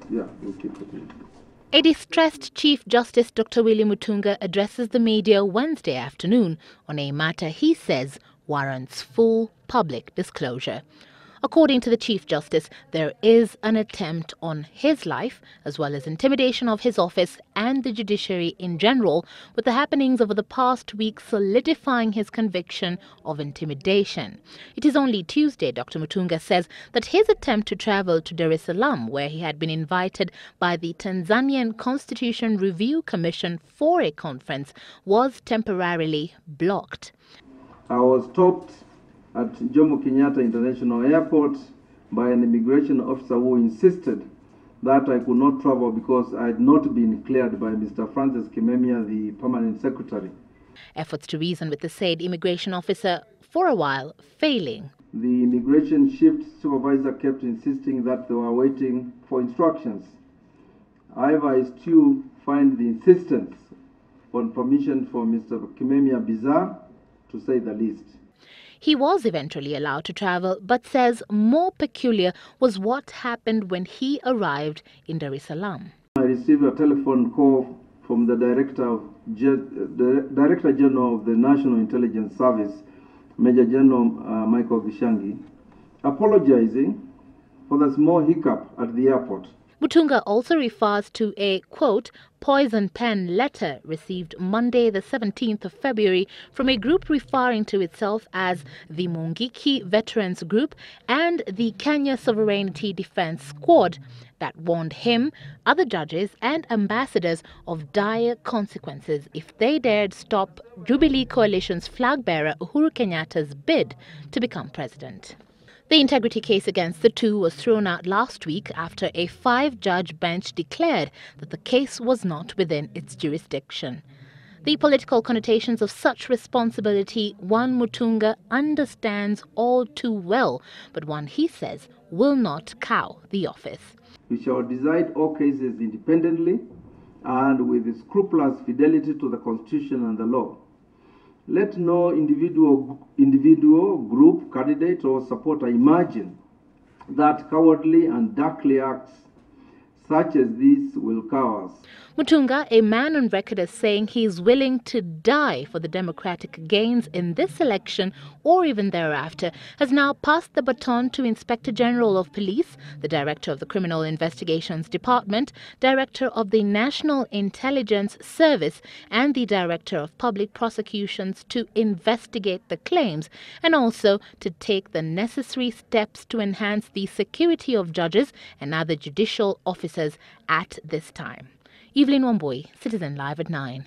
Yeah, we'll keep it. A distressed Chief Justice Dr Willy Mutunga addresses the media Wednesday afternoon on a matter he says warrants full public disclosure. According to the Chief Justice, there is an attempt on his life, as well as intimidation of his office and the judiciary in general, with the happenings over the past week solidifying his conviction of intimidation. It is only Tuesday, Dr Mutunga says, that his attempt to travel to Dar es Salaam, where he had been invited by the Tanzanian Constitution Review Commission for a conference, was temporarily blocked. I was stopped at Kenyatta International Airport by an immigration officer who insisted that I could not travel because I had not been cleared by Mr. Francis Kimemia, the permanent secretary. Efforts to reason with the said immigration officer for a while failing. The immigration shift supervisor kept insisting that they were waiting for instructions. However, I still find the insistence on permission for Mr. Kimemia bizarre, to say the least. He was eventually allowed to travel, but says more peculiar was what happened when he arrived in Dar es Salaam. I received a telephone call from the Director General of the National Intelligence Service, Major General Michael Gishangi, apologizing for the small hiccup at the airport. Mutunga also refers to a, quote, poison pen letter received Monday the 17th of February from a group referring to itself as the Mungiki Veterans Group and the Kenya Sovereignty Defense Squad that warned him, other judges and ambassadors of dire consequences if they dared stop Jubilee Coalition's flag bearer Uhuru Kenyatta's bid to become president. The integrity case against the two was thrown out last week after a 5-judge bench declared that the case was not within its jurisdiction. The political connotations of such responsibility one Mutunga understands all too well, but one he says will not cow the office. We shall decide all cases independently and with scrupulous fidelity to the Constitution and the law. Let no individual, group, candidate or supporter imagine that cowardly and darkly acts such as these will cow us. Mutunga, a man on record as saying he is willing to die for the democratic gains in this election or even thereafter, has now passed the baton to Inspector General of Police, the Director of the Criminal Investigations Department, Director of the National Intelligence Service and the Director of Public Prosecutions to investigate the claims and also to take the necessary steps to enhance the security of judges and other judicial officers at this time. Evelyn Wambui, Citizen Live at 9.